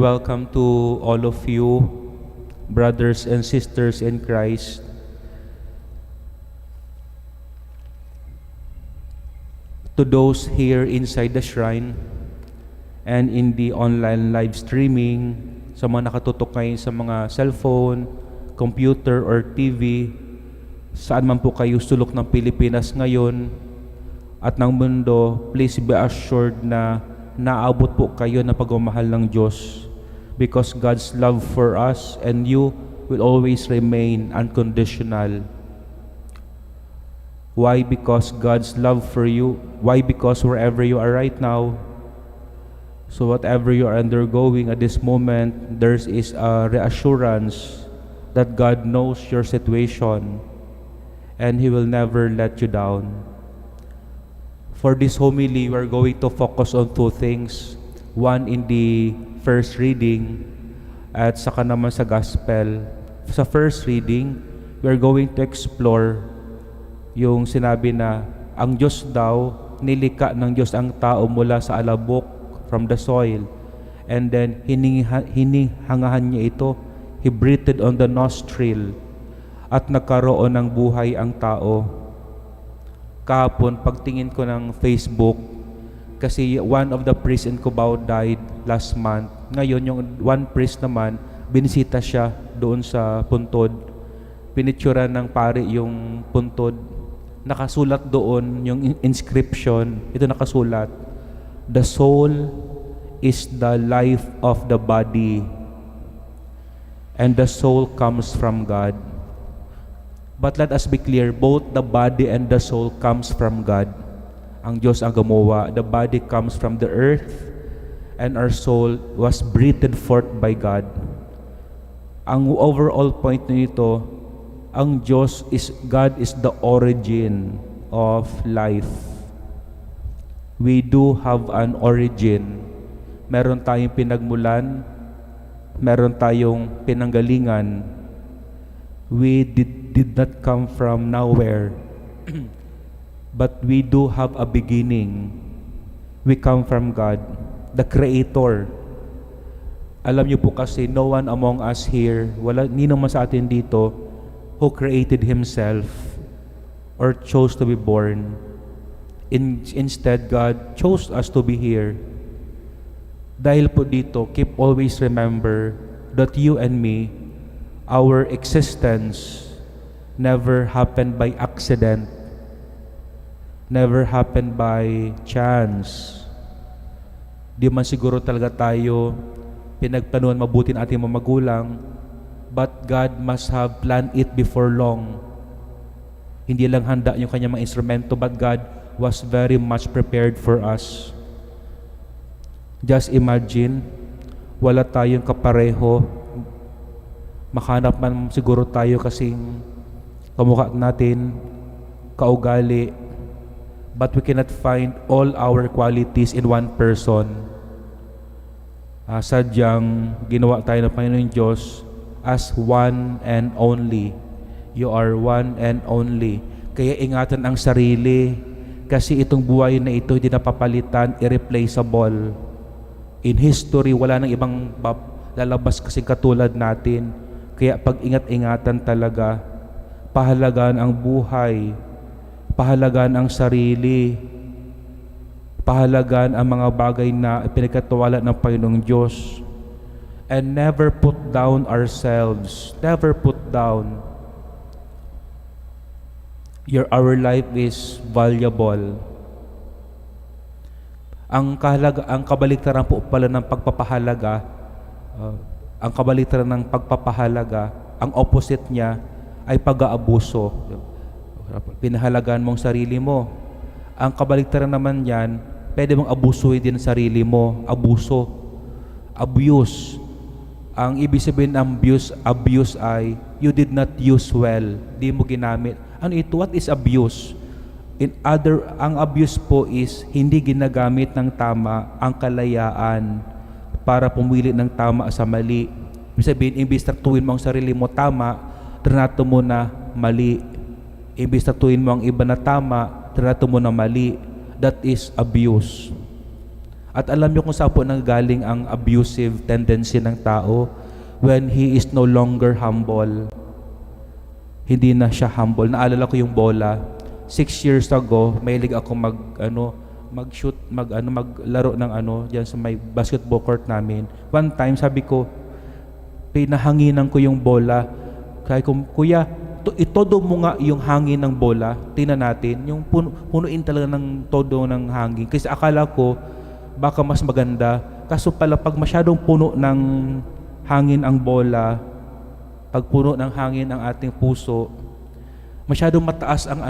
Welcome to all of you, brothers and sisters in Christ. To those here inside the shrine and in the online live streaming, sa mga nakatutok ngayon sa mga cellphone, computer or TV, saan man po kayo sulok ng Pilipinas ngayon at ng mundo, please be assured na naabot po kayo ng pagmamahal ng Diyos, because God's love for us and you will always remain unconditional. Why? Because God's love for you. Why? Because wherever you are right now, so whatever you are undergoing at this moment, there is a reassurance that God knows your situation and He will never let you down. For this homily, we are going to focus on two things. One in the first reading at saka naman sa gospel. Sa first reading, we are going to explore yung sinabi na ang Diyos daw, nilika ng Diyos ang tao mula sa alabok, from the soil, and then hinihangahan niya ito. He breathed on the nostril at nagkaroon ng buhay ang tao. Kahapon, pagtingin ko ng Facebook, kasi one of the priests in Cubao died last month. Ngayon, yung one priest naman, binisita siya doon sa puntod. Pinitsura ng pari yung puntod. Nakasulat doon yung inscription. Ito nakasulat, "The soul is the life of the body, and the soul comes from God." But let us be clear, both the body and the soul comes from God. Ang Diyos ang gumawa. The body comes from the earth, and our soul was breathed forth by God. Ang overall point nito, ang Diyos is, God is the origin of life. We do have an origin. Meron tayong pinagmulan, meron tayong pinanggalingan. We did not come from nowhere. But we do have a beginning. We come from God, the Creator. Alam niyo po kasi, no one among us here, ni naman sa atin dito, who created himself or chose to be born. Instead, God chose us to be here. Dahil po dito, keep always remember that you and me, our existence never happened by accident, never happened by chance. Di man siguro talaga tayo pinagplanuhan mabuti ng ating mga magulang, but God must have planned it before long. Hindi lang handa yung kanyang mga instrumento, but God was very much prepared for us. Just imagine, wala tayong kapareho. Makahanap man siguro tayo kasing kamukha natin, kaugali, but we cannot find all our qualities in one person. Sadyang ginawa tayo ng Panginoon Diyos as one and only. You are one and only. Kaya ingatan ang sarili, kasi itong buhay na ito hindi napapalitan, irreplaceable. In history, wala nang ibang lalabas kasing katulad natin. Kaya pag-ingat-ingatan talaga, pahalagaan ang buhay, pahalagaan ang sarili, pahalagaan ang mga bagay na pinagkatiwala ng Panginoong Diyos. And never put down ourselves. Never put down. Our life is valuable. Ang kabaliktaran po pala ng pagpapahalaga, ang kabaliktaran ng pagpapahalaga, ang opposite niya ay pag-aabuso. Pinahalagaan mong sarili mo. Ang kabaliktaran naman yan, pwede mong abusuhin din ang sarili mo. Abuso. Abuse. Ang ibig sabihin ng abuse ay you did not use well. Di mo ginamit. Ano ito? What is abuse? Ang abuse po is hindi ginagamit ng tama ang kalayaan para pumili ng tama sa mali. Ibig sabihin, imbis traktuhin mo ang sarili mo tama, trinato mo na mali. Imbis traktuhin mo ang iba na tama, trinato mo na mali. That is abuse. At alam niyo kung saan po nanggaling ang abusive tendency ng tao? When he is no longer humble. Hindi na siya humble. Naalala ko yung bola. 6 years ago, mahilig ako mag-shoot, maglaro ng diyan sa may basketball court namin. One time, sabi ko, pinahanginan ko yung bola. Kaya ko, kuya, itodo mo nga yung hangin ng bola. Tingnan natin, yung punuin talaga ng todo ng hangin. Kasi akala ko, baka mas maganda. Kaso pala, pag masyadong puno ng hangin ang bola, pag puno ng hangin ang ating puso, masyadong mataas ang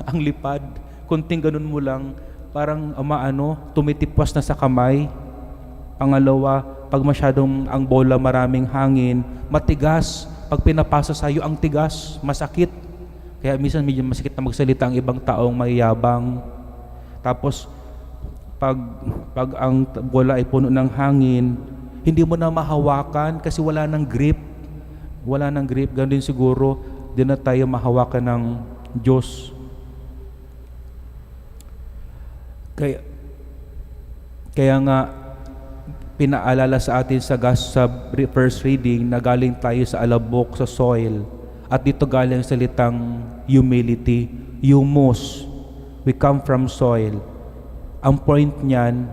ang lipad. Kunting ganun mo lang, parang tumitipwas na sa kamay. Pangalawa, pag masyadong ang bola maraming hangin, matigas. Pag pinapasa sa'yo, ang tigas, masakit. Kaya minsan medyo masakit na magsalita ang ibang taong mayabang. Tapos, pag ang bola ay puno ng hangin, hindi mo na mahawakan kasi wala nang grip. Wala nang grip. Ganun din siguro, di na tayo mahawakan ng Diyos. Kaya nga, pinaalala sa atin sa first reading na galing tayo sa alabok, sa soil. At dito galing ang salitang humility, humus. We come from soil. Ang point niyan,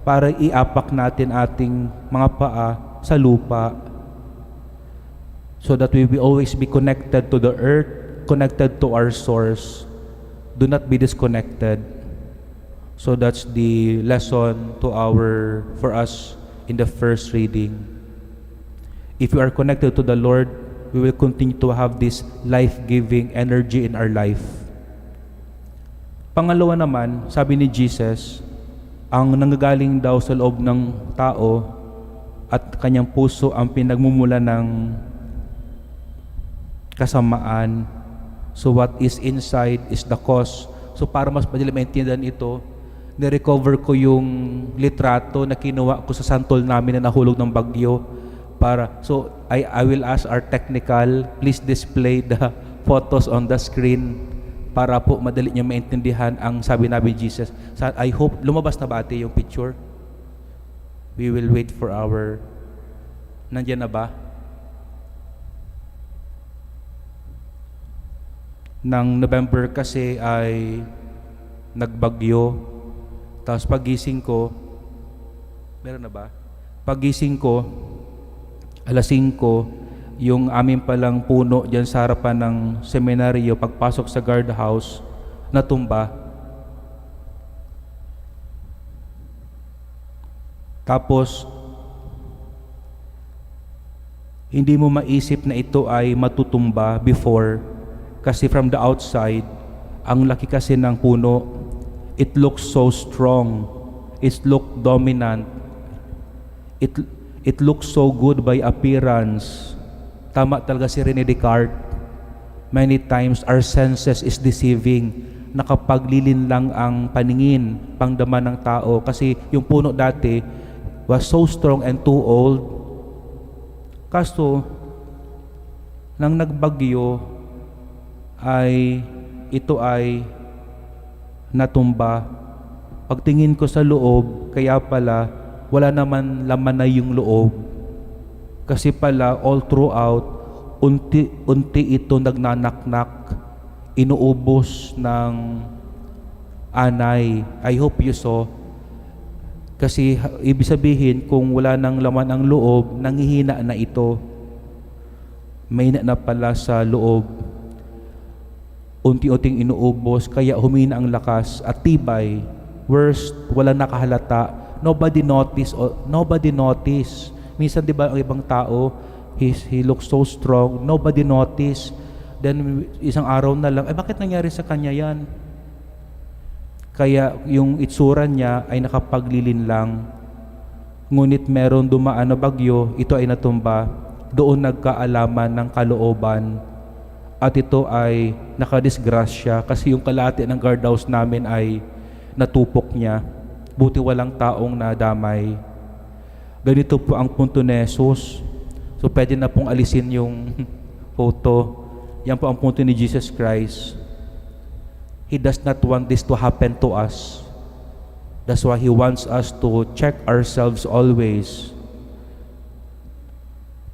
para iapak natin ating mga paa sa lupa. So that we will always be connected to the earth, connected to our source. Do not be disconnected. So that's the lesson for us in the first reading. If we are connected to the Lord, we will continue to have this life-giving energy in our life. Pangalawa naman, sabi ni Jesus, ang nanggagaling daw sa loob ng tao at kanyang puso ang pinagmumula ng kasamaan. So what is inside is the cause. So para mas madali maintindihan ito, nirecover ko yung litrato na kinuha ko sa santol namin na nahulog ng bagyo. So I will ask our technical, please display the photos on the screen para po madali niyo maintindihan ang sabi namin Jesus. I hope, lumabas na ba ate yung picture? We will wait for nandiyan na ba? Nang November kasi ay nagbagyo. Tapos pagising ko, meron na ba? Pagising ko, alas 5, yung amin palang puno dyan sa harapan ng seminaryo, pagpasok sa guardhouse, natumba. Tapos, hindi mo maisip na ito ay matutumba before, kasi from the outside, ang laki kasi ng puno, it looks so strong, it looks dominant, it looks so good by appearance. Tama talaga si Rene Descartes. Many times our senses is deceiving. Nakapaglilin lang ang paningin, pangdama ng tao. Kasi yung puno dati was so strong and too old. Kaso, nang nagbagyo, ito ay natumba. Pagtingin ko sa loob, kaya pala wala naman laman na yung loob. Kasi pala all throughout, unti-unti ito nagnanaknak, inuubos ng anay. I hope you saw. Kasi ibig sabihin, kung wala nang laman ang loob, nanghihina na ito. Mahina na pala sa loob. Unti-unting inuubos, kaya humina ang lakas at tibay. Worst, wala nakahalata. Nobody notice. Minsan, di ba, ang ibang tao, he looks so strong, nobody notice. Then, isang araw na lang, bakit nangyari sa kanya yan? Kaya, yung itsura niya ay nakapaglilin lang. Ngunit meron dumaan na bagyo, ito ay natumba. Doon nagkaalaman ng kalooban. At ito ay nakadisgrasya kasi yung kalahati ng guardhouse namin ay natupok niya. Buti walang taong nadamay. Ganito po ang punto ni Jesus. So pwede na pong alisin yung photo. Yan po ang punto ni Jesus Christ. He does not want this to happen to us. That's why He wants us to check ourselves always,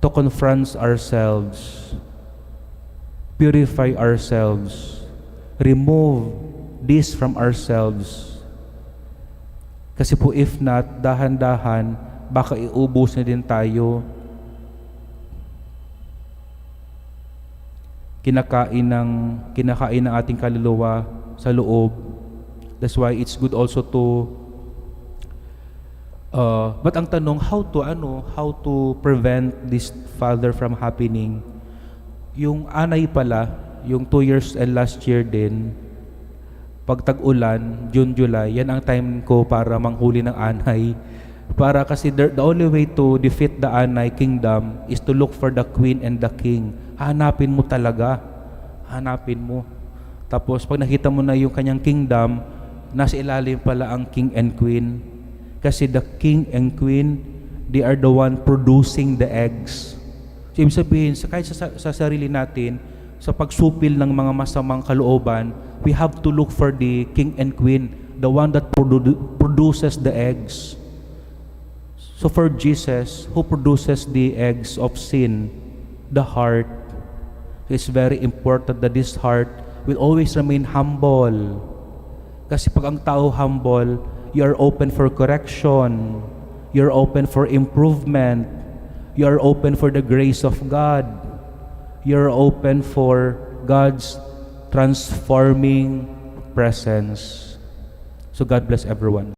to confront ourselves, purify ourselves, remove this from ourselves. Kasi po if not, dahan-dahan, baka iubos na din tayo. Kinakain ng ating kaluluwa sa loob. That's why it's good also to but ang tanong, how to prevent this Father from happening? Yung anay pala, yung 2 years and last year din, pag tag-ulan, June, July, yan ang time ko para manghuli ng anay. Para kasi the only way to defeat the anay kingdom is to look for the queen and the king. Hanapin mo talaga. Hanapin mo. Tapos pag nakita mo na yung kanyang kingdom, nasa ilalim pala ang king and queen. Kasi the king and queen, they are the one producing the eggs. So, ibig sabihin, kahit sa sarili natin, sa pagsupil ng mga masamang kalooban, we have to look for the king and queen, the one that produces the eggs. So for Jesus, who produces the eggs of sin, the heart, it's very important that this heart will always remain humble. Kasi pag ang tao humble, you are open for correction. You're open for improvement. You are open for the grace of God. You're open for God's transforming presence. So God bless everyone.